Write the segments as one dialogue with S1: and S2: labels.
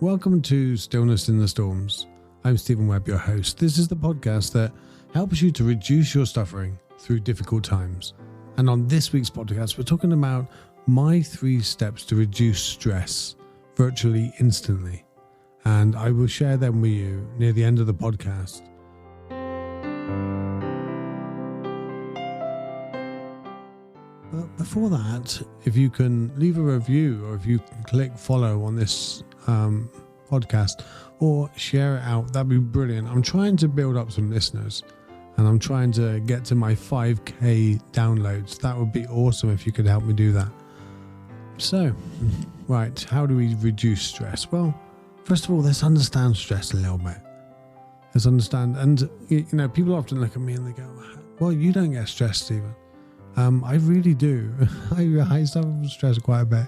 S1: Welcome to Stillness in the Storms. I'm Steven Webb, your host. This is the podcast that helps you to reduce your suffering through difficult times. And on this week's podcast, we're talking about my 3 steps to reduce stress virtually instantly. And I will share them with you near the end of the podcast. But before that, if you can leave a review or if you can click follow on this podcast or share it out, that'd be brilliant. I'm trying to build up some listeners and I'm trying to get to my 5k downloads. That would be awesome if you could help me do that. So, right, how do we reduce stress? Well, first of all, let's understand stress a little bit. Let's understand, and people often look at me and they go, well, you don't get stressed, Stephen. I really do. I suffer from stress quite a bit.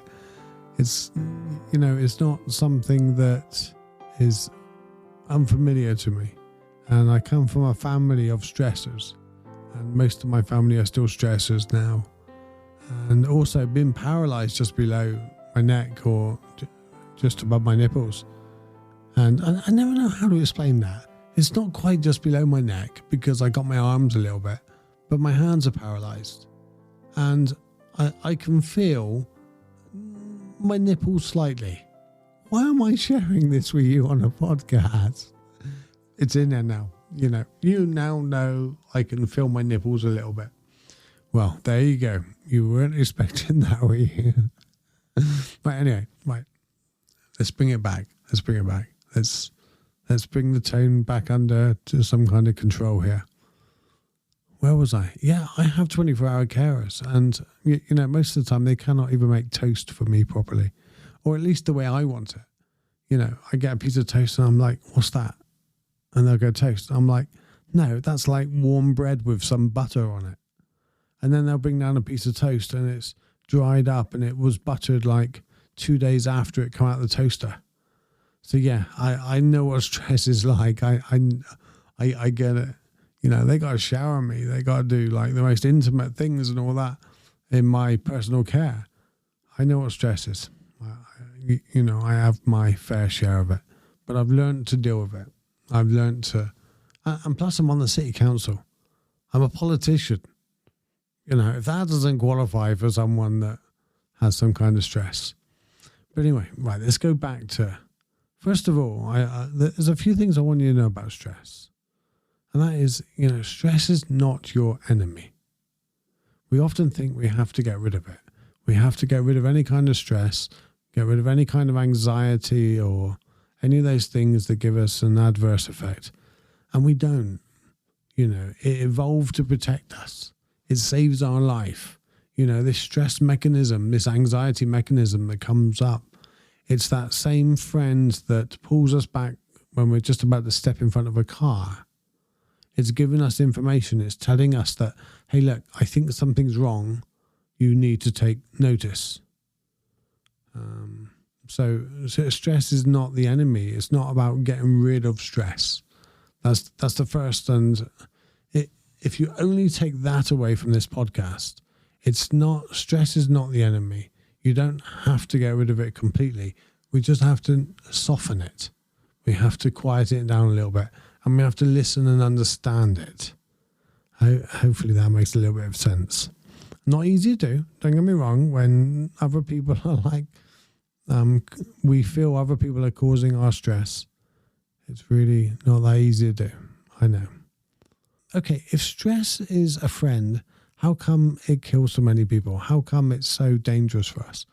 S1: It's not something that is unfamiliar to me. And I come from a family of stressors. And most of my family are still stressors now. And also being paralysed just below my neck or just above my nipples. And I never know how to explain that. It's not quite just below my neck because I got my arms a little bit, but my hands are paralysed. And I can feel my nipples slightly. Why am I sharing this with you on a podcast? It's in there now. You now know I can feel my nipples a little bit. Well, there you go. You weren't expecting that, were you? But anyway, right. Let's bring it back. Let's bring the tone back under to some kind of control here. Where was I? Yeah, I have 24-hour carers, and most of the time they cannot even make toast for me properly, or at least the way I want it. I get a piece of toast and I'm like, what's that? And they'll go, toast. I'm like, no, that's like warm bread with some butter on it. And then they'll bring down a piece of toast and it's dried up and it was buttered like 2 days after it came out of the toaster. So yeah, I know what stress is like. I get it. They got to shower me. They got to do like the most intimate things and all that in my personal care. I know what stress is. I have my fair share of it, but I've learned to deal with it. I've learned to, and plus I'm on the city council. I'm a politician. If that doesn't qualify for someone that has some kind of stress. But anyway, right, let's go back to, first of all, there's a few things I want you to know about stress. And that is, stress is not your enemy. We often think we have to get rid of it. We have to get rid of any kind of stress, get rid of any kind of anxiety or any of those things that give us an adverse effect. And we don't. It evolved to protect us. It saves our life. This stress mechanism, this anxiety mechanism that comes up, it's that same friend that pulls us back when we're just about to step in front of a car. It's giving us information. It's telling us that, hey, look, I think something's wrong. You need to take notice. So stress is not the enemy. It's not about getting rid of stress. That's the first. And if you only take that away from this podcast, stress is not the enemy. You don't have to get rid of it completely. We just have to soften it. We have to quiet it down a little bit. And we have to listen and understand it. Hopefully that makes a little bit of sense. Not easy to do, don't get me wrong, when other people are like, we feel other people are causing our stress. It's really not that easy to do. I know. Okay, if stress is a friend, how come it kills so many people? How come it's so dangerous for us?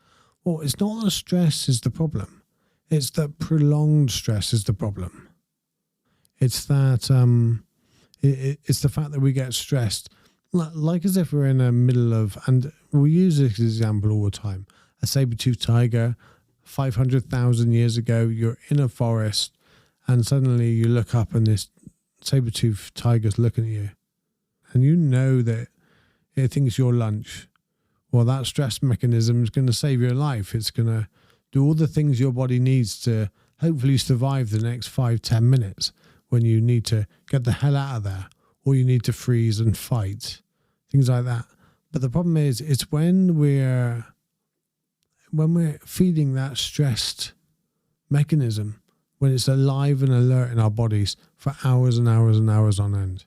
S1: Well, it's not that stress is the problem. It's that prolonged stress is the problem. It's that it's the fact that we get stressed, like as if we're in the middle of, and we use this example all the time, a saber-toothed tiger, 500,000 years ago, you're in a forest, and suddenly you look up and this saber-toothed tiger's looking at you, and you know that it thinks you're lunch. Well, that stress mechanism is going to save your life. It's going to do all the things your body needs to hopefully survive the next 5-10 minutes. When you need to get the hell out of there, or you need to freeze and fight, things like that. But the problem is, it's when we're feeding that stressed mechanism when it's alive and alert in our bodies for hours and hours and hours on end.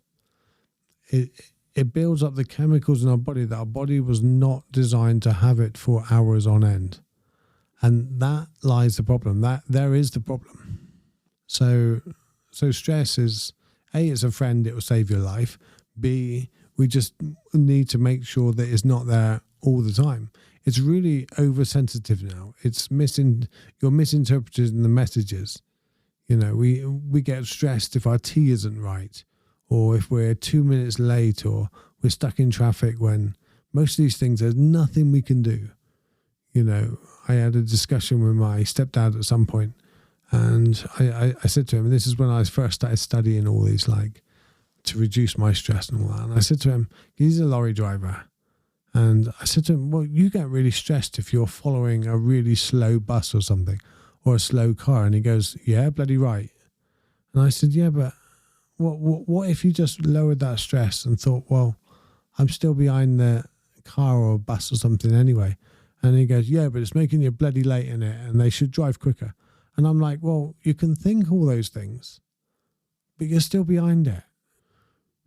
S1: It builds up the chemicals in our body that our body was not designed to have it for hours on end. And that lies the problem. There is the problem. So stress is, A, it's a friend, it will save your life. B, we just need to make sure that it's not there all the time. It's really oversensitive now. You're misinterpreting the messages. You know, we get stressed if our tea isn't right, or if we're 2 minutes late, or we're stuck in traffic, when most of these things, there's nothing we can do. You know, I had a discussion with my stepdad at some point, and I said to him, and this is when I first started studying all these, like, to reduce my stress and all that. And I said to him, he's a lorry driver. And I said to him, well, you get really stressed if you're following a really slow bus or something, or a slow car. And he goes, yeah, bloody right. And I said, yeah, but what if you just lowered that stress and thought, well, I'm still behind the car or bus or something anyway. And he goes, yeah, but it's making you bloody late in it, and they should drive quicker. And I'm like, well, you can think all those things, but you're still behind it.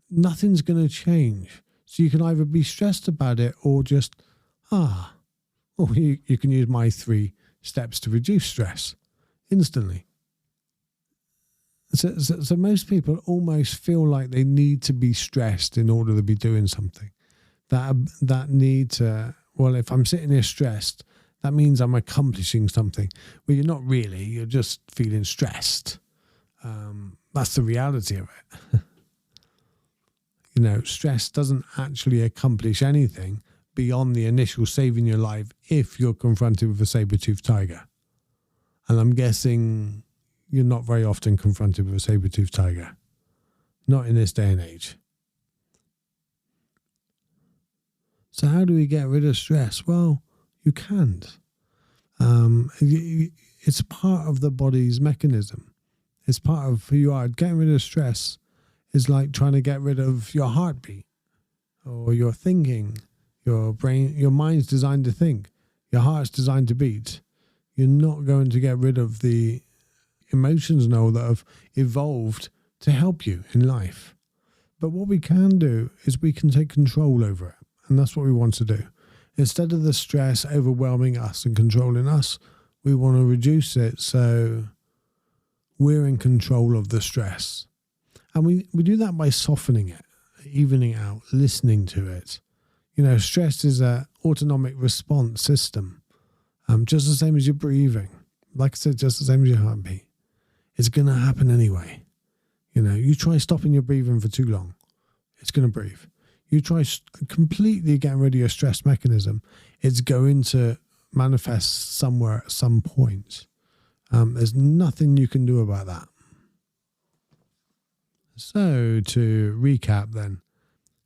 S1: Nothing's going to change. So you can either be stressed about it or just, or you can use my 3 steps to reduce stress instantly. So most people almost feel like they need to be stressed in order to be doing something. That need to, well, if I'm sitting here stressed, that means I'm accomplishing something. Well, you're not really. You're just feeling stressed. That's the reality of it. You know, stress doesn't actually accomplish anything beyond the initial saving your life if you're confronted with a saber-toothed tiger. And I'm guessing you're not very often confronted with a saber-toothed tiger. Not in this day and age. So how do we get rid of stress? Well, you can't. It's part of the body's mechanism. It's part of who you are. Getting rid of stress is like trying to get rid of your heartbeat or your thinking. Your brain, your mind's designed to think. Your heart's designed to beat. You're not going to get rid of the emotions and all that have evolved to help you in life. But what we can do is we can take control over it. And that's what we want to do. Instead of the stress overwhelming us and controlling us, we want to reduce it so we're in control of the stress. And we do that by softening it, evening it out, listening to it. You know, stress is an autonomic response system, just the same as your breathing. Like I said, just the same as your heartbeat. It's going to happen anyway. You know, you try stopping your breathing for too long, it's going to breathe. You try completely getting rid of your stress mechanism, it's going to manifest somewhere at some point. There's nothing you can do about that. So to recap then,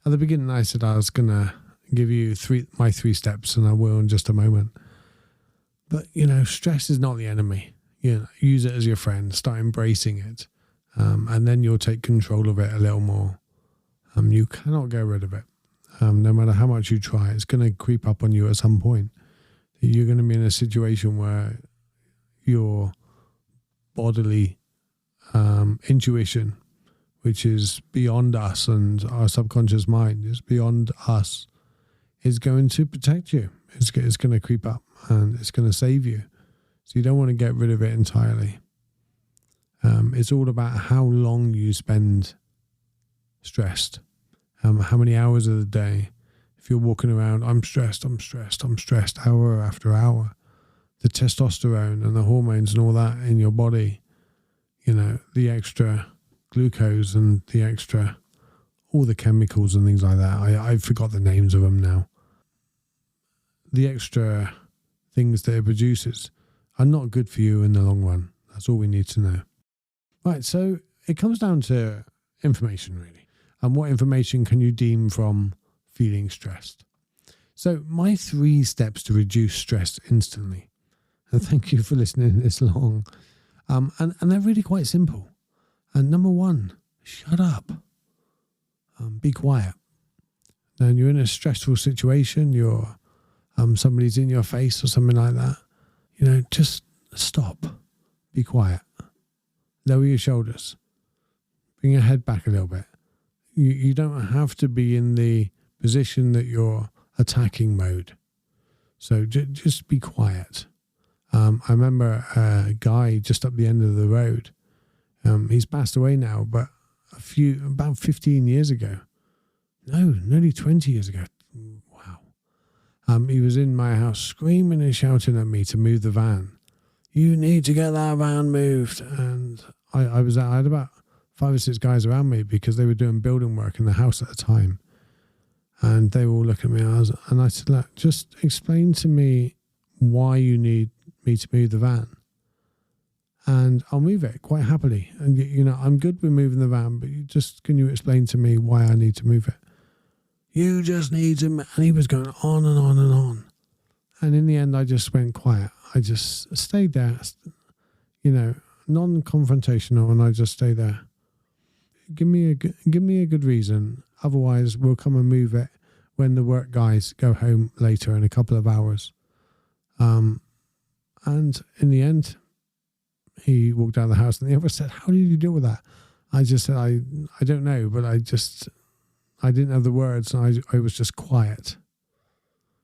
S1: at the beginning I said I was going to give you my 3 steps, and I will in just a moment. But, you know, stress is not the enemy. You know, use it as your friend, start embracing it, and then you'll take control of it a little more. You cannot get rid of it. No matter how much you try, it's going to creep up on you at some point. You're going to be in a situation where your bodily intuition, which is beyond us and our subconscious mind, is beyond us, is going to protect you. It's going to creep up and it's going to save you. So you don't want to get rid of it entirely. It's all about how long you spend stressed. How many hours of the day. If you're walking around, I'm stressed, hour after hour. The testosterone and the hormones and all that in your body, you know, the extra glucose and the extra, all the chemicals and things like that. I forgot the names of them now. The extra things that it produces are not good for you in the long run. That's all we need to know. Right, so it comes down to information, really. And what information can you deem from feeling stressed? So my 3 steps to reduce stress instantly. And thank you for listening this long. And they're really quite simple. And number 1, shut up. Be quiet. Now, you're in a stressful situation, you're somebody's in your face or something like that. You know, just stop. Be quiet. Lower your shoulders. Bring your head back a little bit. You don't have to be in the position that you're attacking mode. So just be quiet. I remember a guy just up the end of the road. He's passed away now, but about 15 years ago. No, nearly 20 years ago. Wow. He was in my house screaming and shouting at me to move the van. You need to get that van moved. And I had about 5 or 6 guys around me because they were doing building work in the house at the time. And they were all looking at me. And I said, look, just explain to me why you need me to move the van. And I'll move it quite happily. And, I'm good with moving the van, but can you explain to me why I need to move it? You just need to, and he was going on and on and on. And in the end, I just went quiet. I just stayed there, non-confrontational, and I just stayed there. Give me a good reason. Otherwise, we'll come and move it when the work guys go home later in a couple of hours. And in the end, he walked out of the house, and the other said, how did you deal with that? I just said, I don't know, but I didn't have the words, and I was just quiet.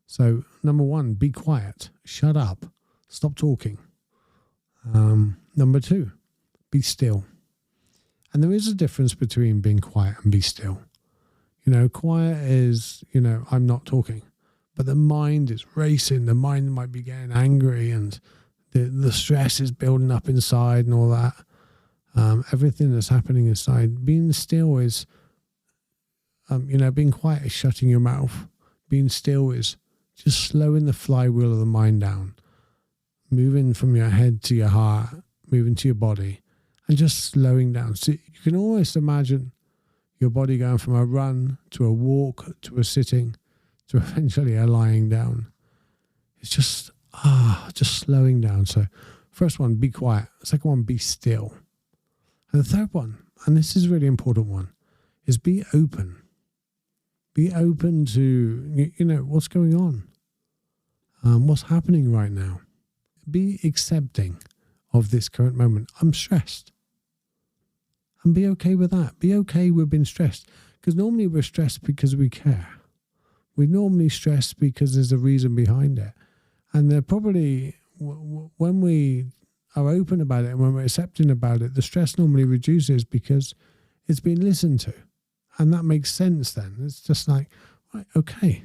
S1: So, number 1, be quiet. Shut up. Stop talking. Number 2, be still. And there is a difference between being quiet and be still. Quiet is, I'm not talking. But the mind is racing. The mind might be getting angry, and the stress is building up inside and all that. Everything that's happening inside. Being still is, being quiet is shutting your mouth. Being still is just slowing the flywheel of the mind down. Moving from your head to your heart, moving to your body, and just slowing down. So you can almost imagine your body going from a run to a walk to a sitting to eventually a lying down. It's just slowing down. So first one, be quiet. Second one, be still. And the third one, and this is a really important one, is be open. Be open to, what's going on. What's happening right now. Be accepting of this current moment. I'm stressed. And be okay with that. Be okay with being stressed. Because normally we're stressed because we care. We normally stress because there's a reason behind it. And they're probably, when we are open about it and when we're accepting about it, the stress normally reduces because it's been listened to. And that makes sense then. It's just like, right, okay.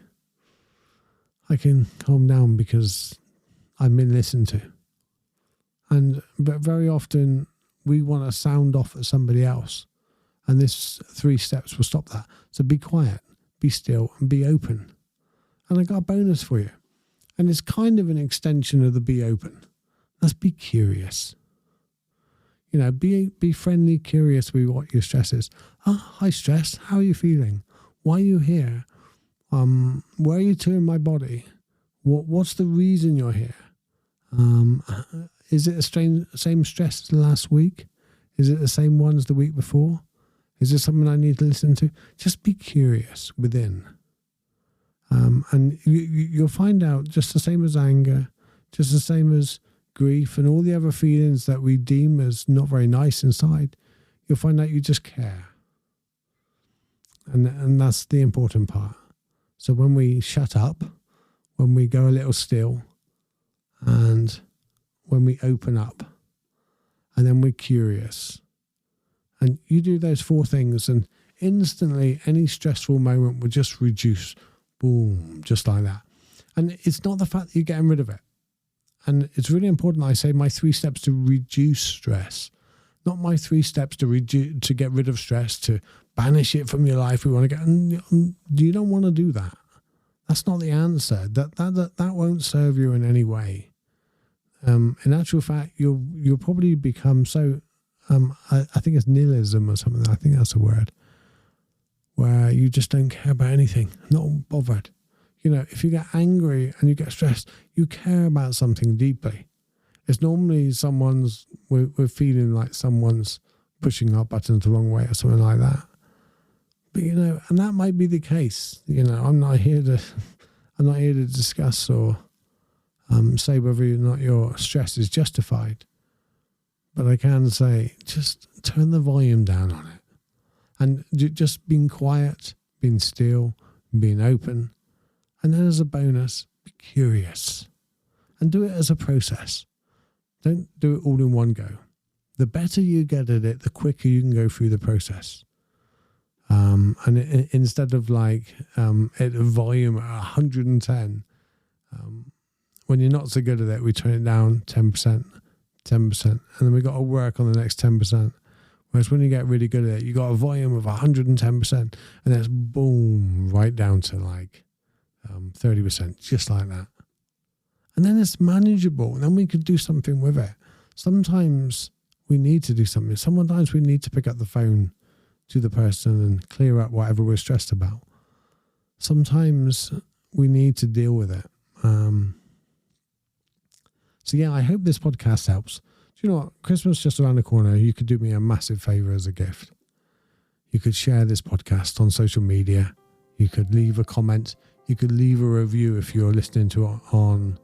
S1: I can calm down because I've been listened to. But very often we want to sound off at somebody else. And this 3 steps will stop that. So be quiet, be still, and be open. And I got a bonus for you. And it's kind of an extension of the be open. Let's be curious. Be friendly, curious with what your stress is. Hi stress, how are you feeling? Why are you here? Where are you to in my body? What's the reason you're here? Is it the same stress as last week? Is it the same one as the week before? Is there something I need to listen to? Just be curious within. And you'll find out, just the same as anger, just the same as grief and all the other feelings that we deem as not very nice inside, you'll find out you just care. And that's the important part. So when we shut up, when we go a little still, and when we open up, and then we're curious, and you do those 4 things, and instantly any stressful moment will just reduce. Boom, just like that. And it's not the fact that you're getting rid of it. And it's really important, I say, my 3 steps to reduce stress. Not my 3 steps to get rid of stress, to banish it from your life. We want to get, you don't want to do that. That's not the answer. That won't serve you in any way. In actual fact, you'll probably become so, I think it's nihilism or something. I think that's a word. Where you just don't care about anything, not bothered. If you get angry and you get stressed, you care about something deeply. It's normally we're feeling like someone's pushing our buttons the wrong way or something like that. But, and that might be the case. I'm not here to discuss or say whether or not your stress is justified. But I can say, just turn the volume down on it. And just being quiet, being still, being open. And then as a bonus, be curious. And do it as a process. Don't do it all in one go. The better you get at it, the quicker you can go through the process. Instead of like at a volume at 110, when you're not so good at it, we turn it down 10%, 10%, and then we got to work on the next 10%. Whereas when you get really good at it, you got a volume of 110%, and then it's boom, right down to like 30%, just like that. And then it's manageable, and then we could do something with it. Sometimes we need to do something. Sometimes we need to pick up the phone to the person and clear up whatever we're stressed about. Sometimes we need to deal with it. So yeah, I hope this podcast helps. Do you know what? Christmas just around the corner. You could do me a massive favor as a gift. You could share this podcast on social media. You could leave a comment. You could leave a review if you're listening to it on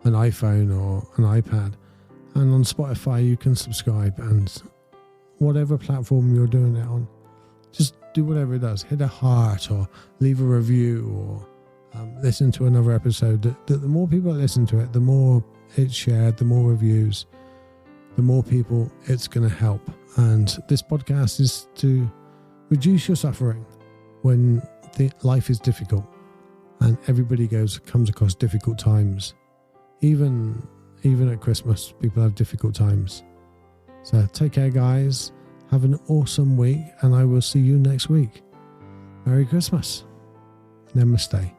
S1: an iPhone or an iPad. And on Spotify, you can subscribe. And whatever platform you're doing it on, just do whatever it does. Hit a heart or leave a review or listen to another episode. The more people listen to it, the more it's shared, the more reviews, the more people it's going to help. And this podcast is to reduce your suffering when life is difficult, and everybody comes across difficult times. Even at Christmas, people have difficult times. So take care, guys. Have an awesome week, and I will see you next week. Merry Christmas. Namaste.